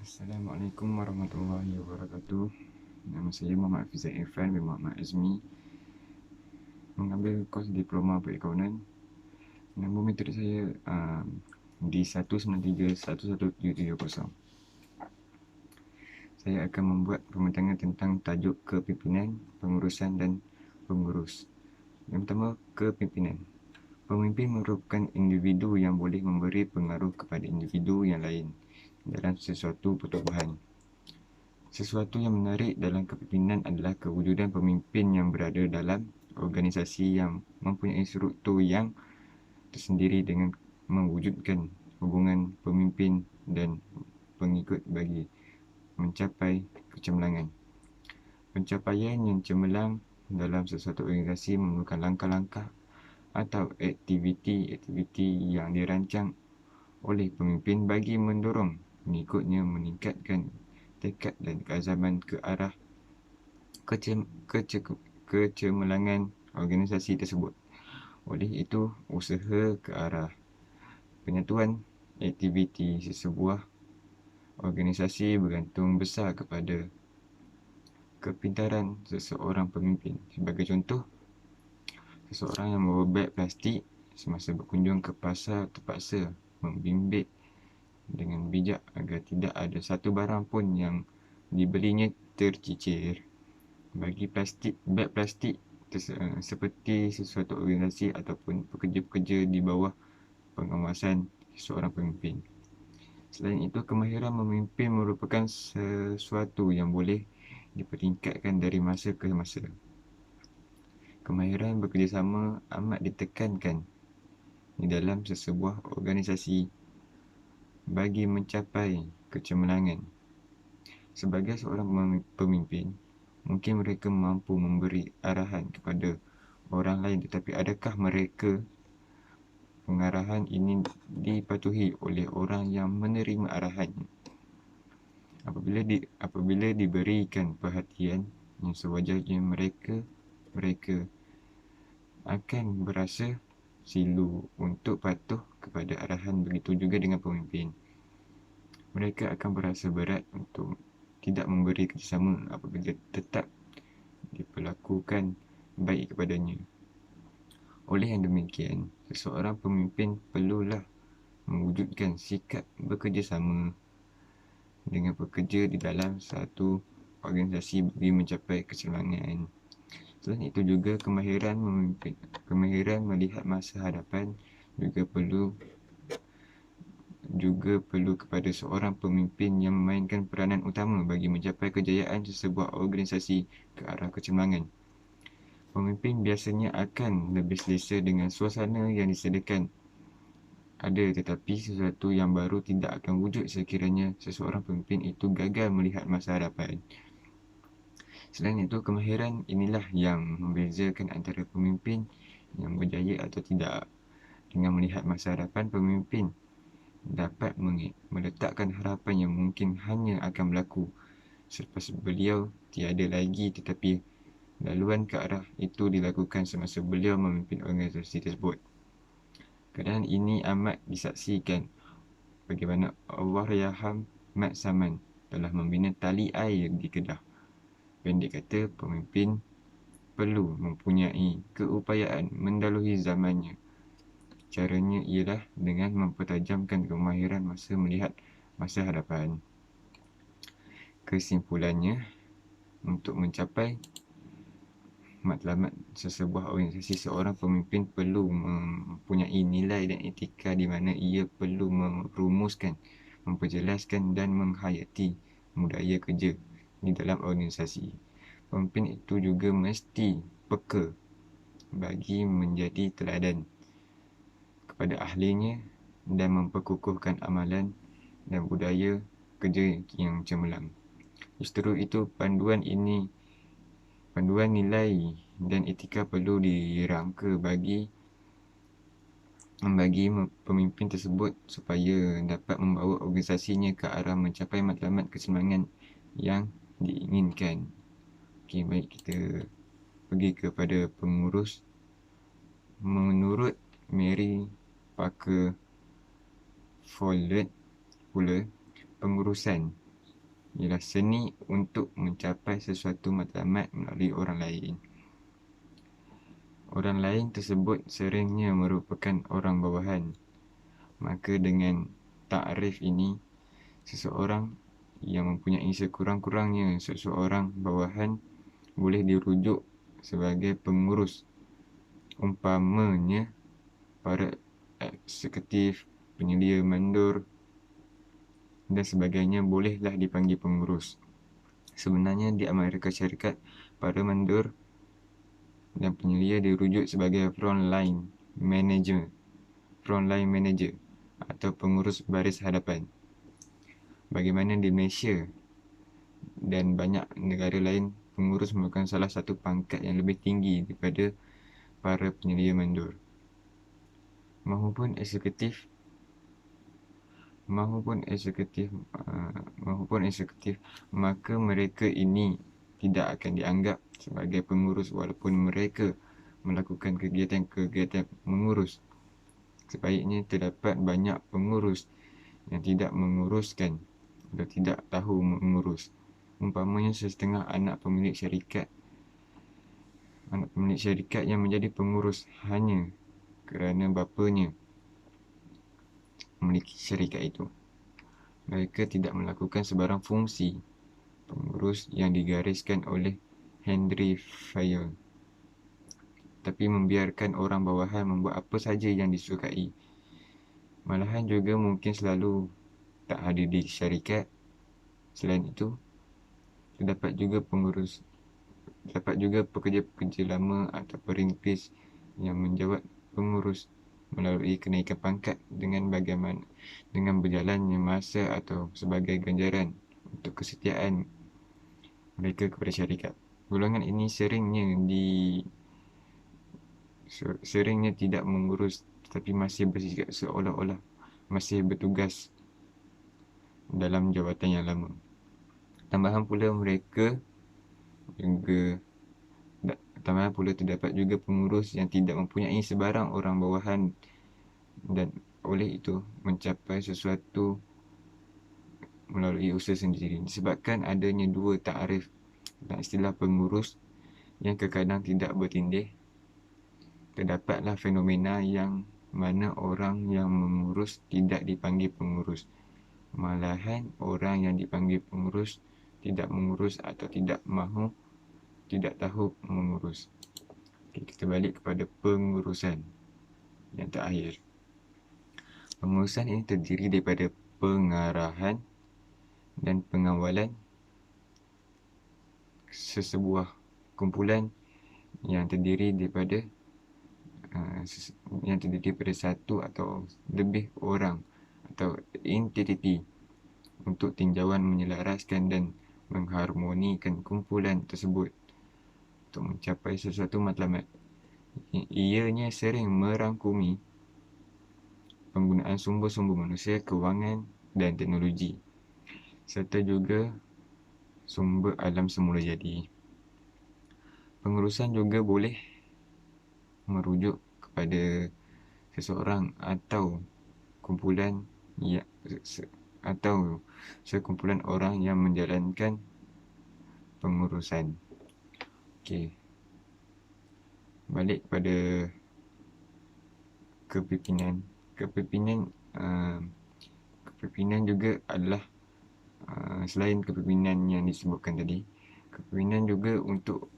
Assalamualaikum warahmatullahi wabarakatuh. Nama saya Muhammad Fizal Irfan bin Muhammad Azmi, mengambil kos diploma Perakaunan. Nombor metrik saya D1931170. Saya akan membuat pembincangan tentang tajuk kepimpinan, pengurusan dan pengurus. Yang pertama, kepimpinan. Pemimpin merupakan individu yang boleh memberi pengaruh kepada individu yang lain dalam sesuatu pertubuhan. Sesuatu yang menarik dalam kepimpinan adalah kewujudan pemimpin yang berada dalam organisasi yang mempunyai struktur yang tersendiri dengan mewujudkan hubungan pemimpin dan pengikut bagi mencapai kecemerlangan. Pencapaian yang cemerlang dalam sesuatu organisasi memerlukan langkah-langkah atau aktiviti-aktiviti yang dirancang oleh pemimpin bagi mendorong pengikutnya meningkatkan tekad dan keazaman ke arah kecemerlangan organisasi tersebut. Oleh itu, usaha ke arah penyatuan aktiviti sesebuah organisasi bergantung besar kepada kepintaran seseorang pemimpin. Sebagai contoh, seseorang yang membawa beg plastik semasa berkunjung ke pasar terpaksa membimbing dengan bijak agar tidak ada satu barang pun yang dibelinya tercicir. Bagi beg plastik seperti sesuatu organisasi ataupun pekerja-pekerja di bawah pengawasan seorang pemimpin. Selain itu, kemahiran memimpin merupakan sesuatu yang boleh dipertingkatkan dari masa ke masa. Kemahiran bekerjasama amat ditekankan di dalam sesebuah organisasi bagi mencapai kecemerlangan. Sebagai seorang pemimpin, mungkin mereka mampu memberi arahan kepada orang lain, tetapi adakah pengarahan ini dipatuhi oleh orang yang menerima arahan? Apabila diberikan perhatian yang sewajarnya, mereka akan berasa silu untuk patuh kepada arahan. Begitu juga dengan pemimpin. Mereka akan berasa berat untuk tidak memberi kerjasama apabila tetap diperlakukan baik kepadanya. Oleh yang demikian, seseorang pemimpin perlulah mewujudkan sikap bekerjasama dengan pekerja di dalam satu organisasi bagi mencapai kecemerlangan. Selain itu juga kemahiran memimpin, kemahiran melihat masa hadapan juga perlu kepada seorang pemimpin yang memainkan peranan utama bagi mencapai kejayaan sesebuah organisasi ke arah kecemerlangan. Pemimpin biasanya akan lebih selesa dengan suasana yang disediakan ada, tetapi sesuatu yang baru tidak akan wujud sekiranya seseorang pemimpin itu gagal melihat masa hadapan. Selain itu, kemahiran inilah yang membezakan antara pemimpin yang berjaya atau tidak. Dengan melihat masa hadapan, pemimpin dapat meletakkan harapan yang mungkin hanya akan berlaku selepas beliau tiada lagi, tetapi laluan ke arah itu dilakukan semasa beliau memimpin organisasi tersebut. Keadaan ini amat disaksikan bagaimana Allahyarham Mat Saman telah membina tali air di Kedah. Pendek kata, pemimpin perlu mempunyai keupayaan mendahului zamannya. Caranya ialah dengan mempertajamkan kemahiran masa melihat masa hadapan. Kesimpulannya, untuk mencapai matlamat sesebuah organisasi, seorang pemimpin perlu mempunyai nilai dan etika di mana ia perlu merumuskan, memperjelaskan dan menghayati budaya kerja di dalam organisasi. Pemimpin itu juga mesti peka bagi menjadi teladan kepada ahlinya dan memperkukuhkan amalan dan budaya kerja yang cemerlang. Justru itu, panduan nilai dan etika perlu dirangka bagi pemimpin tersebut supaya dapat membawa organisasinya ke arah mencapai matlamat keseimbangan yang diinginkan. Okey, baik, kita pergi kepada pengurus. Menurut Mary Parker Follett pula, pengurusan ialah seni untuk mencapai sesuatu matlamat melalui orang lain. Orang lain tersebut seringnya merupakan orang bawahan. Maka dengan takrif ini, seseorang yang mempunyai sekurang-kurangnya seseorang bawahan boleh dirujuk sebagai pengurus. Umpamanya, para eksekutif, penyelia mandor dan sebagainya bolehlah dipanggil pengurus. Sebenarnya di Amerika Syarikat, para mandor dan penyelia dirujuk sebagai frontline manager atau pengurus baris hadapan. Bagaimana di Malaysia dan banyak negara lain, pengurus merupakan salah satu pangkat yang lebih tinggi daripada para penyelia mandor. Mahupun eksekutif, maka mereka ini tidak akan dianggap sebagai pengurus walaupun mereka melakukan kegiatan-kegiatan mengurus. Sebaiknya terdapat banyak pengurus yang tidak menguruskan atau tidak tahu mengurus. Umpamanya setengah anak pemilik syarikat yang menjadi pengurus hanya kerana bapanya memiliki syarikat itu. Mereka tidak melakukan sebarang fungsi pengurus yang digariskan oleh Henry Fayol, tapi membiarkan orang bawahan membuat apa saja yang disukai. Malahan juga mungkin selalu tak hadir di syarikat. Selain itu, terdapat juga pekerja-pekerja lama atau perintis yang menjawat pengurus melalui kenaikan pangkat dengan berjalannya masa atau sebagai ganjaran untuk kesetiaan mereka kepada syarikat. Golongan ini seringnya tidak mengurus tetapi masih bersikap seolah-olah masih bertugas dalam jawatan yang lama. Tambahan pula terdapat juga pengurus yang tidak mempunyai sebarang orang bawahan dan oleh itu mencapai sesuatu melalui usaha sendiri. Disebabkan adanya dua takrif dan istilah pengurus yang terkadang tidak bertindih, terdapatlah fenomena yang mana orang yang mengurus tidak dipanggil pengurus. Malahan orang yang dipanggil pengurus tidak mengurus atau tidak tahu mengurus. Kita balik kepada pengurusan yang terakhir. Pengurusan ini terdiri daripada pengarahan dan pengawalan sesebuah kumpulan yang terdiri daripada satu atau lebih orang atau entiti untuk tinjauan menyelaraskan dan mengharmonikan kumpulan tersebut untuk mencapai sesuatu matlamat. Ianya sering merangkumi penggunaan sumber-sumber manusia, kewangan dan teknologi serta juga sumber alam semula jadi. Pengurusan juga boleh merujuk kepada seseorang atau kumpulan atau sekumpulan orang yang menjalankan pengurusan. Okey. Balik pada kepimpinan. Kepimpinan juga adalah selain kepimpinan yang disebutkan tadi, kepimpinan juga untuk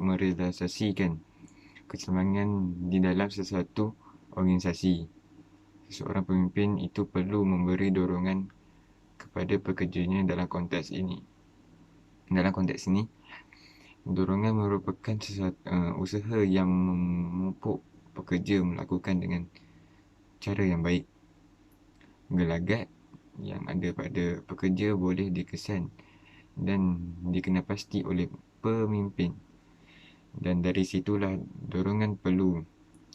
merealisasikan keseimbangan di dalam sesuatu organisasi. Seorang pemimpin itu perlu memberi dorongan kepada pekerjanya dalam konteks ini. Dalam konteks ini, dorongan merupakan usaha yang memupuk pekerja melakukan dengan cara yang baik. Gelagat yang ada pada pekerja boleh dikesan dan dikenapasti oleh pemimpin, dan dari situlah dorongan perlu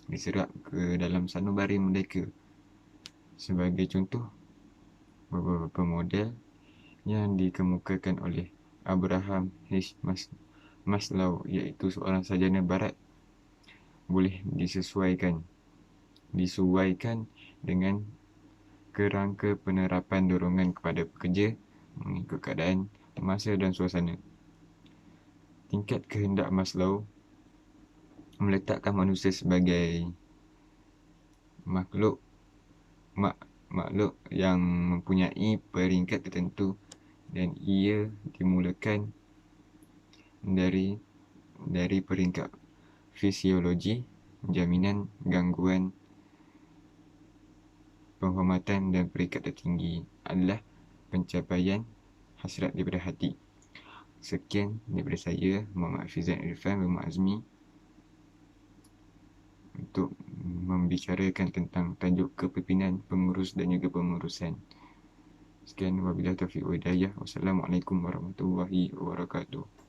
diserap ke dalam sanubari mereka. Sebagai contoh, beberapa model yang dikemukakan oleh Abraham H. Maslow, iaitu seorang sarjana barat, boleh disesuaikan dengan kerangka penerapan dorongan kepada pekerja mengikut keadaan, masa dan suasana. Tingkat kehendak Maslow meletakkan manusia sebagai makhluk makhluk yang mempunyai peringkat tertentu, dan ia dimulakan dari peringkat fisiologi, jaminan gangguan penghormatan, dan peringkat tertinggi adalah pencapaian hasrat daripada hati. Sekian daripada saya, Muhammad Hafizan Irfan bin Azmi, untuk membicarakan tentang tajuk kepimpinan, pengurus dan juga pengurusan. Sekian, wabillahi taufiq wa hidayah. Wassalamualaikum warahmatullahi wabarakatuh.